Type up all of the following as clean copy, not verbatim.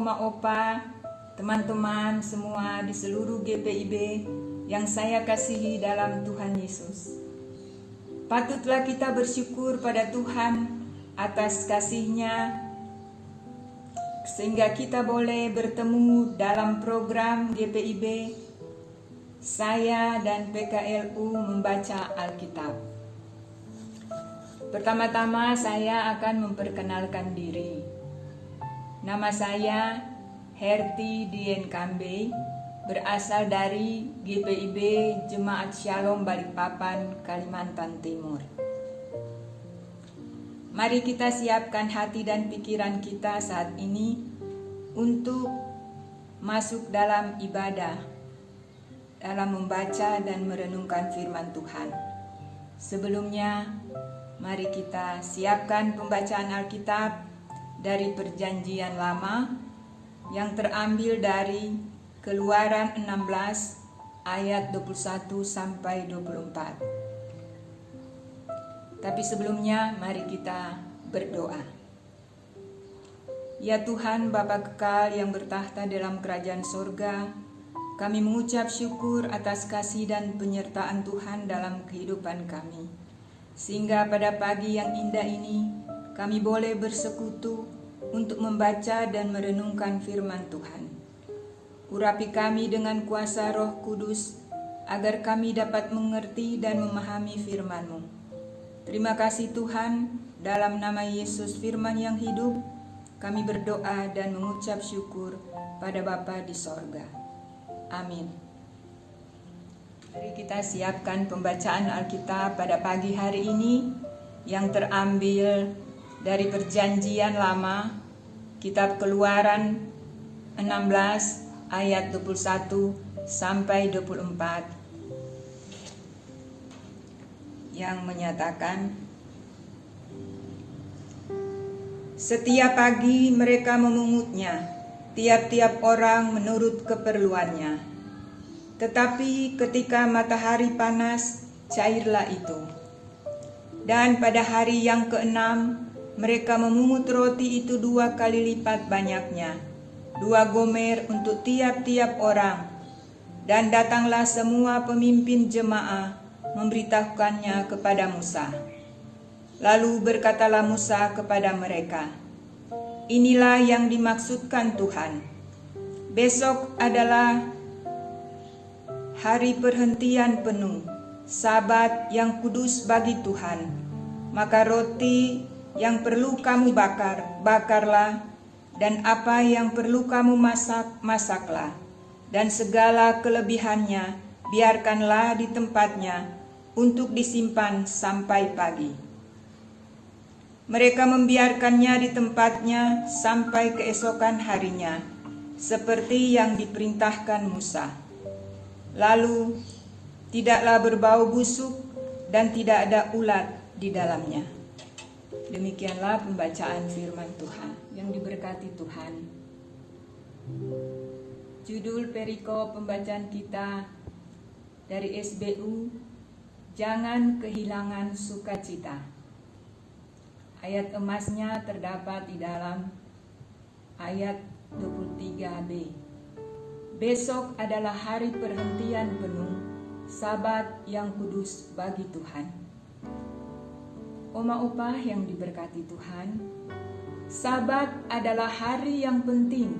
oma opa, teman-teman semua di seluruh GPIB yang saya kasihi dalam Tuhan Yesus. Patutlah kita bersyukur pada Tuhan atas kasih-Nya sehingga kita boleh bertemu dalam program GPIB saya dan PKLU membaca Alkitab. Pertama-tama saya akan memperkenalkan diri. Nama saya Herti Dien Kambe, berasal dari GPIB Jemaat Shalom Balikpapan, Kalimantan Timur. Mari kita siapkan hati dan pikiran kita saat ini untuk masuk dalam ibadah, dalam membaca dan merenungkan firman Tuhan. Sebelumnya, mari kita siapkan pembacaan Alkitab dari Perjanjian Lama yang terambil dari Keluaran 16 ayat 21 sampai 24. Tapi sebelumnya mari kita berdoa. Ya Tuhan Bapa kekal yang bertahta dalam kerajaan sorga, kami mengucap syukur atas kasih dan penyertaan Tuhan dalam kehidupan kami. Sehingga pada pagi yang indah ini kami boleh bersekutu untuk membaca dan merenungkan firman Tuhan. Urapi kami dengan kuasa Roh Kudus, agar kami dapat mengerti dan memahami firman-Mu. Terima kasih Tuhan, dalam nama Yesus firman yang hidup, kami berdoa dan mengucap syukur pada Bapa di sorga. Amin. Mari kita siapkan pembacaan Alkitab pada pagi hari ini yang terambil dari Perjanjian Lama, Kitab Keluaran 16 ayat 21 sampai 24 yang menyatakan, setiap pagi mereka memungutnya, tiap-tiap orang menurut keperluannya. Tetapi ketika matahari panas, cairlah itu. Dan pada hari yang ke-6, mereka memungut roti itu 2 kali lipat banyaknya, 2 gomer untuk tiap-tiap orang. Dan datanglah semua pemimpin jemaah memberitahukannya kepada Musa. Lalu berkatalah Musa kepada mereka, inilah yang dimaksudkan Tuhan. Besok adalah hari perhentian penuh, Sabat yang kudus bagi Tuhan. Maka roti yang perlu kamu bakar, bakarlah, dan apa yang perlu kamu masak, masaklah, dan segala kelebihannya biarkanlah di tempatnya untuk disimpan sampai pagi. Mereka membiarkannya di tempatnya sampai keesokan harinya, seperti yang diperintahkan Musa. Lalu tidaklah berbau busuk dan tidak ada ulat di dalamnya. Demikianlah pembacaan firman Tuhan yang diberkati Tuhan. Judul perikop pembacaan kita dari SBU, Jangan Kehilangan Sukacita. Ayat emasnya terdapat di dalam ayat 23b. Besok adalah hari perhentian penuh, Sabat yang kudus bagi Tuhan. Oma opa yang diberkati Tuhan, Sabat adalah hari yang penting,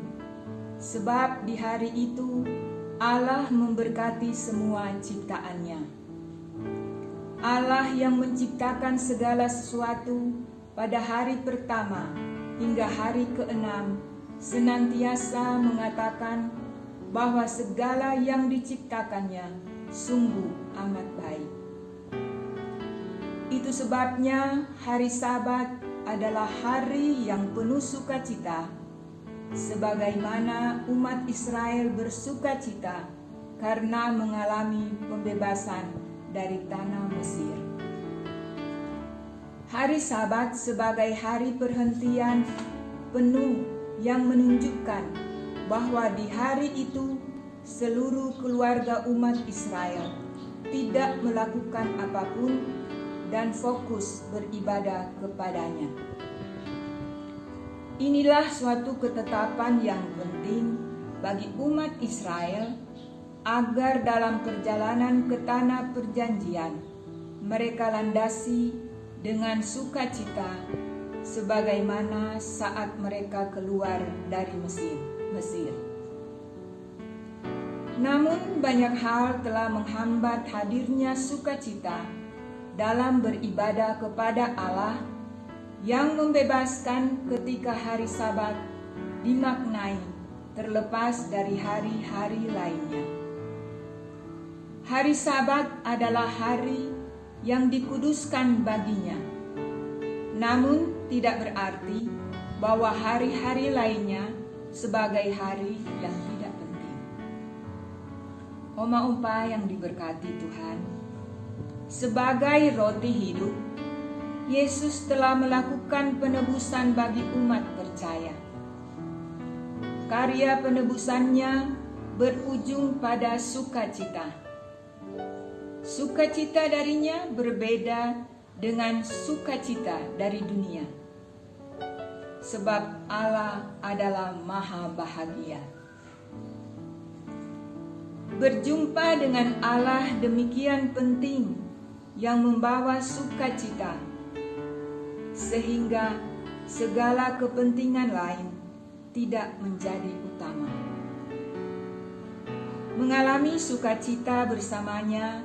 sebab di hari itu Allah memberkati semua ciptaannya. Allah yang menciptakan segala sesuatu pada hari pertama hingga hari ke-6 senantiasa mengatakan bahwa segala yang diciptakannya sungguh amat baik. Itu sebabnya hari Sabat adalah hari yang penuh sukacita, sebagaimana umat Israel bersukacita karena mengalami pembebasan dari tanah Mesir. Hari Sabat sebagai hari perhentian penuh yang menunjukkan bahwa di hari itu seluruh keluarga umat Israel tidak melakukan apapun dan fokus beribadah kepadanya. Inilah suatu ketetapan yang penting bagi umat Israel agar dalam perjalanan ke tanah perjanjian mereka landasi dengan sukacita sebagaimana saat mereka keluar dari Mesir. Namun banyak hal telah menghambat hadirnya sukacita dalam beribadah kepada Allah yang membebaskan ketika hari Sabat dimaknai terlepas dari hari-hari lainnya. Hari Sabat adalah hari yang dikuduskan baginya, namun tidak berarti bahwa hari-hari lainnya sebagai hari yang tidak penting. Oma-opa yang diberkati Tuhan, sebagai roti hidup, Yesus telah melakukan penebusan bagi umat percaya. Karya penebusannya berujung pada sukacita. Sukacita darinya berbeda dengan sukacita dari dunia. Sebab Allah adalah maha bahagia. Berjumpa dengan Allah demikian penting yang membawa sukacita, sehingga segala kepentingan lain tidak menjadi utama. Mengalami sukacita bersamanya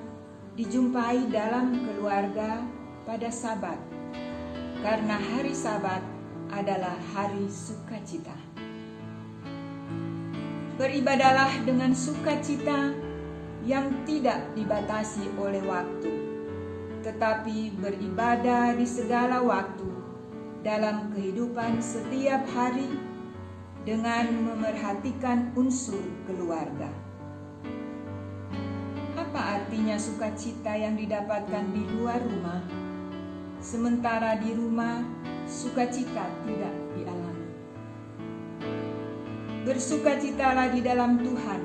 dijumpai dalam keluarga pada Sabat, karena hari Sabat adalah hari sukacita. Beribadalah dengan sukacita yang tidak dibatasi oleh waktu, tetapi beribadah di segala waktu dalam kehidupan setiap hari dengan memerhatikan unsur keluarga. Apa artinya sukacita yang didapatkan di luar rumah, sementara di rumah sukacita tidak dialami? Bersukacitalah di dalam Tuhan,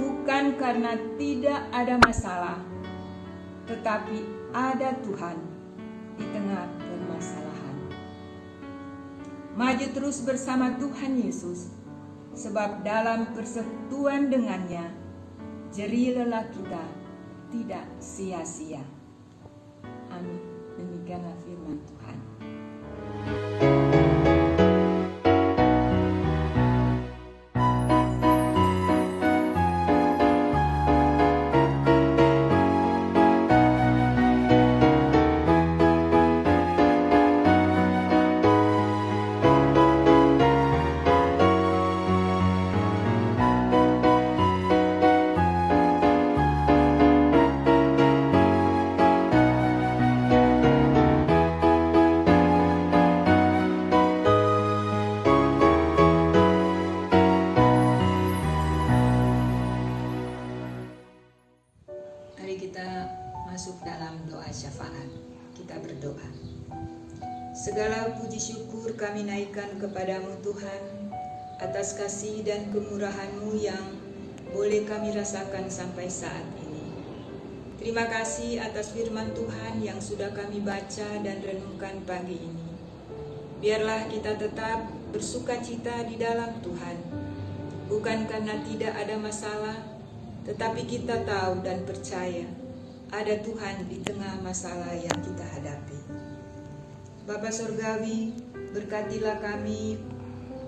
bukan karena tidak ada masalah, tetapi ada Tuhan di tengah permasalahan. Maju terus bersama Tuhan Yesus, sebab dalam persekutuan dengannya, jerih lelah kita tidak sia-sia. Amin. Demikianlah firman Tuhan. Mari kita masuk dalam doa syafaat. Kita berdoa. Segala puji syukur kami naikkan kepadamu Tuhan, atas kasih dan kemurahan-Mu yang boleh kami rasakan sampai saat ini. Terima kasih atas firman Tuhan yang sudah kami baca dan renungkan pagi ini. Biarlah kita tetap bersukacita di dalam Tuhan, bukan karena tidak ada masalah, tetapi kita tahu dan percaya ada Tuhan di tengah masalah yang kita hadapi. Bapa Surgawi, berkatilah kami,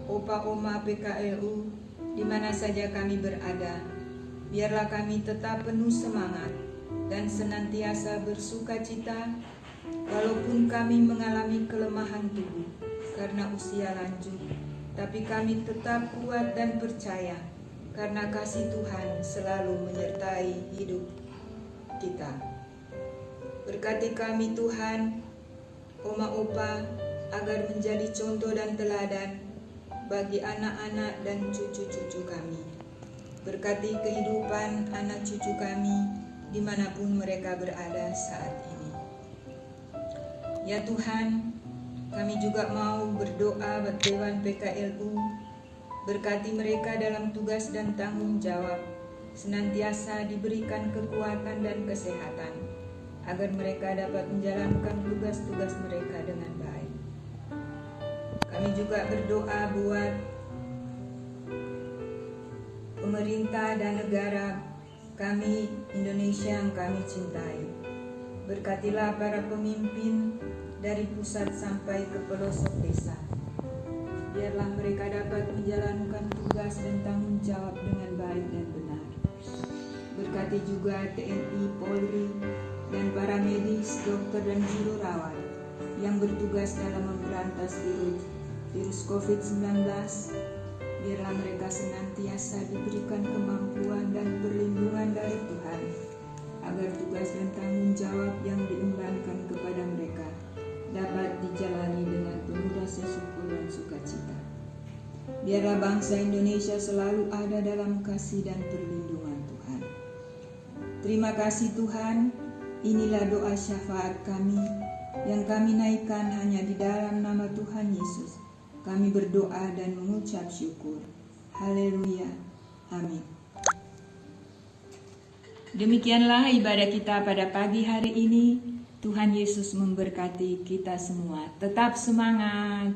Opa Oma PKLU, di mana saja kami berada. Biarlah kami tetap penuh semangat dan senantiasa bersukacita, walaupun kami mengalami kelemahan tubuh karena usia lanjut, tapi kami tetap kuat dan percaya, karena kasih Tuhan selalu menyertai hidup kita. Berkati kami Tuhan, Oma Opa, agar menjadi contoh dan teladan bagi anak-anak dan cucu-cucu kami. Berkati kehidupan anak cucu kami dimanapun mereka berada saat ini. Ya Tuhan, kami juga mau berdoa buat Dewan PKLU. Berkati mereka dalam tugas dan tanggung jawab, senantiasa diberikan kekuatan dan kesehatan, agar mereka dapat menjalankan tugas-tugas mereka dengan baik. Kami juga berdoa buat pemerintah dan negara kami Indonesia yang kami cintai. Berkatilah para pemimpin dari pusat sampai ke pelosok desa. Biarlah mereka dapat menjalankan tugas dan tanggung jawab dengan baik dan benar. Berkati juga TNI, Polri, dan para medis, dokter, dan juru rawat yang bertugas dalam memberantas virus COVID-19. Biarlah mereka senantiasa diberikan kemampuan dan perlindungan dari Tuhan, agar tugas dan tanggung jawab yang diembankan kepada mereka dapat dijalani dengan penuh rasa syukur dan sukacita. Biarlah bangsa Indonesia selalu ada dalam kasih dan perlindungan Tuhan. Terima kasih Tuhan, inilah doa syafaat kami yang kami naikkan hanya di dalam nama Tuhan Yesus. Kami berdoa dan mengucap syukur. Haleluya. Amin. Demikianlah ibadah kita pada pagi hari ini. Tuhan Yesus memberkati kita semua. Tetap semangat.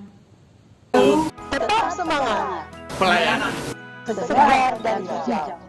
Tetap semangat. Pelayanan Segar dan hijau.